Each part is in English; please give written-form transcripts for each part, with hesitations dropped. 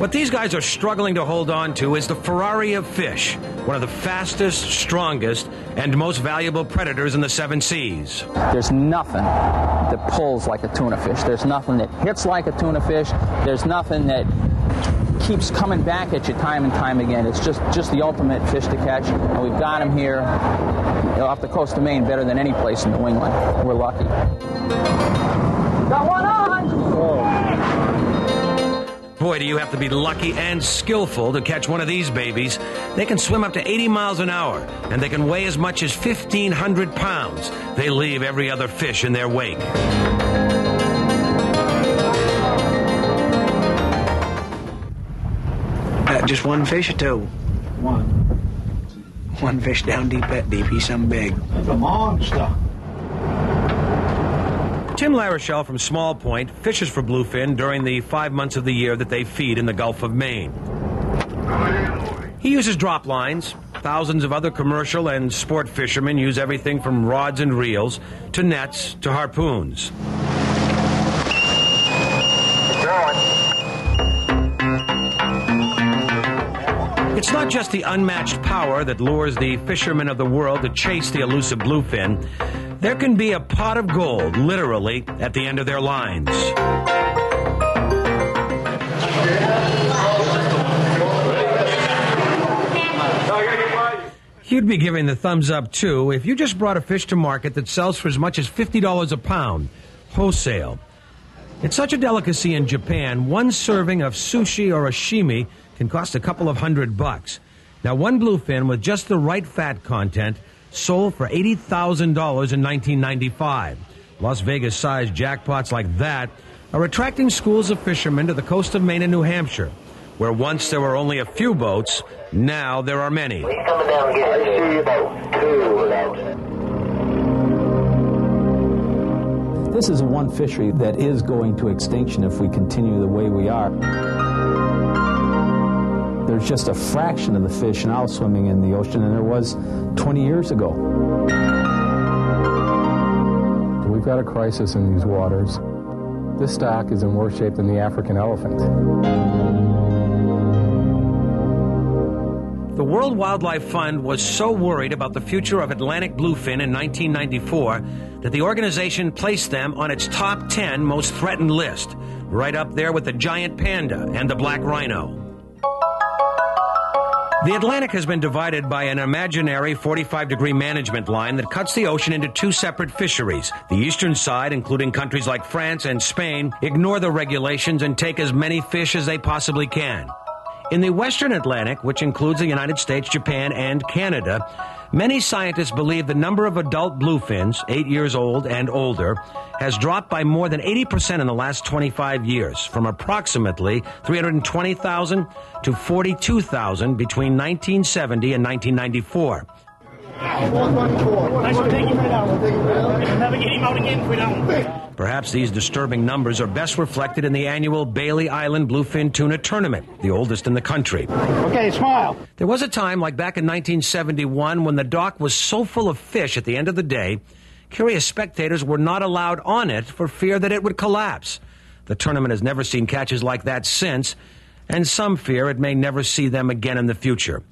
What these guys are struggling to hold on to is the Ferrari of fish, one of the fastest, strongest, and most valuable predators in the 7 seas. There's nothing that pulls like a tuna fish. There's nothing that hits like a tuna fish. There's nothing that keeps coming back at you time and time again. It's just the ultimate fish to catch, and we've got him here off the coast of Maine better than any place in New England. We're lucky. Got one on! Boy, do you have to be lucky and skillful to catch one of these babies. They can swim up to 80 miles an hour, and they can weigh as much as 1,500 pounds. They leave every other fish in their wake. Just one fish or two? One fish down deep that deep. He's some big. That's a monster. Tim Larochelle from Small Point fishes for bluefin during the 5 months of the year that they feed in the Gulf of Maine. He uses drop lines. Thousands of other commercial and sport fishermen use everything from rods and reels to nets to harpoons. It's not just the unmatched power that lures the fishermen of the world to chase the elusive bluefin. There can be a pot of gold, literally, at the end of their lines. You'd be giving the thumbs up, too, if you just brought a fish to market that sells for as much as $50 a pound, wholesale. It's such a delicacy in Japan, one serving of sushi or sashimi can cost a couple of $100. Now, one bluefin with just the right fat content sold for $80,000 in 1995. Las Vegas-sized jackpots like that are attracting schools of fishermen to the coast of Maine and New Hampshire, where once there were only a few boats, now there are many. He's coming down again. I see about 2 out. This is one fishery that is going to extinction if we continue the way we are. There's just a fraction of the fish now swimming in the ocean than there was 20 years ago. We've got a crisis in these waters. This stock is in worse shape than the African elephant. The World Wildlife Fund was so worried about the future of Atlantic bluefin in 1994 that the organization placed them on its top 10 most threatened list, right up there with the giant panda and the black rhino. The Atlantic has been divided by an imaginary 45-degree management line that cuts the ocean into 2 separate fisheries. The eastern side, including countries like France and Spain, ignore the regulations and take as many fish as they possibly can. In the western Atlantic, which includes the United States, Japan, and Canada, many scientists believe the number of adult bluefins, 8 years old and older, has dropped by more than 80% in the last 25 years, from approximately 320,000 to 42,000 between 1970 and 1994. Nice, we'll take him right out. We'll never get him out again if we don't. Perhaps these disturbing numbers are best reflected in the annual Bailey Island Bluefin Tuna Tournament, the oldest in the country. Okay, smile. There was a time, like back in 1971, when the dock was so full of fish at the end of the day, curious spectators were not allowed on it for fear that it would collapse. The tournament has never seen catches like that since, and some fear it may never see them again in the future.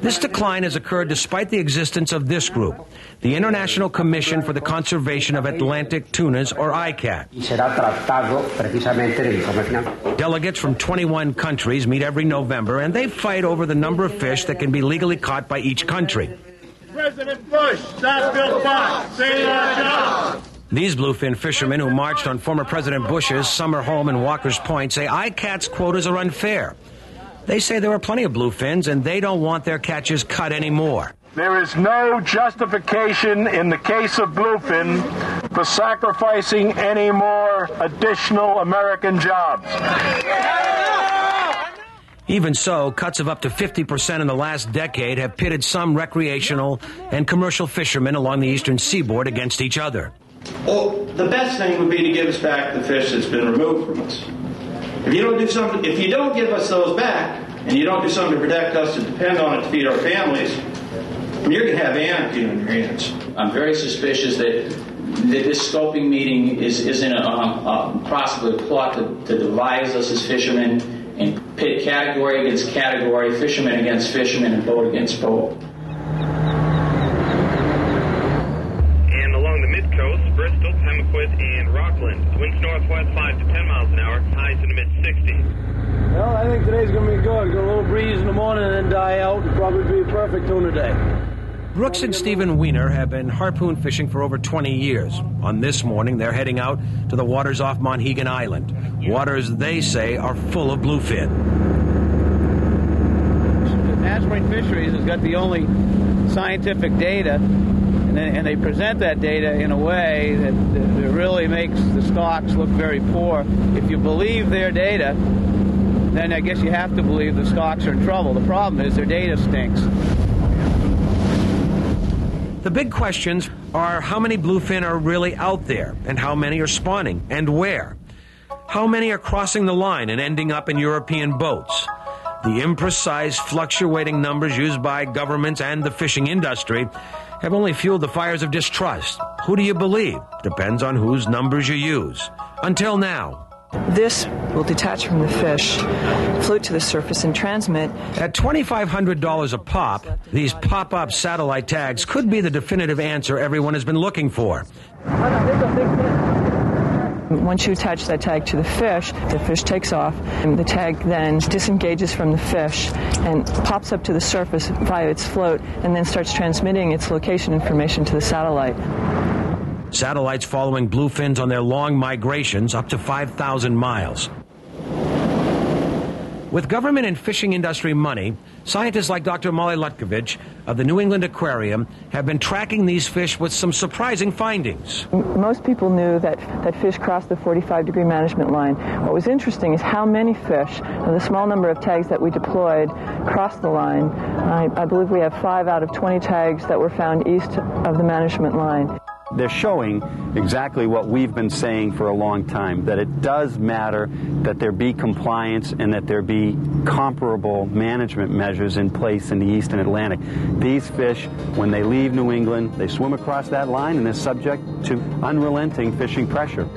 This decline has occurred despite the existence of this group, the International Commission for the Conservation of Atlantic Tunas, or ICAT. Delegates from 21 countries meet every November, and they fight over the number of fish that can be legally caught by each country. President Bush, stop Bill Fox, say that. These bluefin fishermen who marched on former President Bush's summer home in Walker's Point say ICAT's quotas are unfair. They say there are plenty of bluefins, and they don't want their catches cut anymore. There is no justification in the case of bluefin for sacrificing any more additional American jobs. Even so, cuts of up to 50% in the last decade have pitted some recreational and commercial fishermen along the eastern seaboard against each other. Well, the best thing would be to give us back the fish that's been removed from us. If you don't give us those back, and you don't do something to protect us to depend on it to feed our families, you're going to have anarchy on your hands. I'm very suspicious that this scoping meeting isn't possibly a plot to devise us as fishermen and pit category against category, fishermen against fishermen, and boat against boat. And along the mid-coast, Bristol, Pemaquid, and Rockland, winds northwest 5 to 10 miles an hour, highs in the mid-60s. Well, I think today's going to be good. Get a little breeze in the morning and then die out. It'll probably be a perfect tuna day. Brooks and Stephen Weiner have been harpoon fishing for over 20 years. On this morning, they're heading out to the waters off Monhegan Island. Waters they say are full of bluefin. National Fisheries has got the only scientific data, and they present that data in a way that really makes the stocks look very poor. If you believe their data, then I guess you have to believe the stocks are in trouble. The problem is their data stinks. The big questions are how many bluefin are really out there, and how many are spawning, and where? How many are crossing the line and ending up in European boats? The imprecise, fluctuating numbers used by governments and the fishing industry have only fueled the fires of distrust. Who do you believe? Depends on whose numbers you use. Until now. This will detach from the fish, float to the surface, and transmit. At $2,500 a pop, these pop-up satellite tags could be the definitive answer everyone has been looking for. Once you attach that tag to the fish takes off, and the tag then disengages from the fish and pops up to the surface via its float, and then starts transmitting its location information to the satellite. Satellites following bluefins on their long migrations up to 5,000 miles. With government and fishing industry money, scientists like Dr. Molly Lutkovich of the New England Aquarium have been tracking these fish with some surprising findings. Most people knew that fish crossed the 45-degree management line. What was interesting is how many fish, the small number of tags that we deployed, crossed the line. I believe we have 5 out of 20 tags that were found east of the management line. They're showing exactly what we've been saying for a long time, that it does matter that there be compliance and that there be comparable management measures in place in the Eastern Atlantic. These fish, when they leave New England, they swim across that line and they're subject to unrelenting fishing pressure.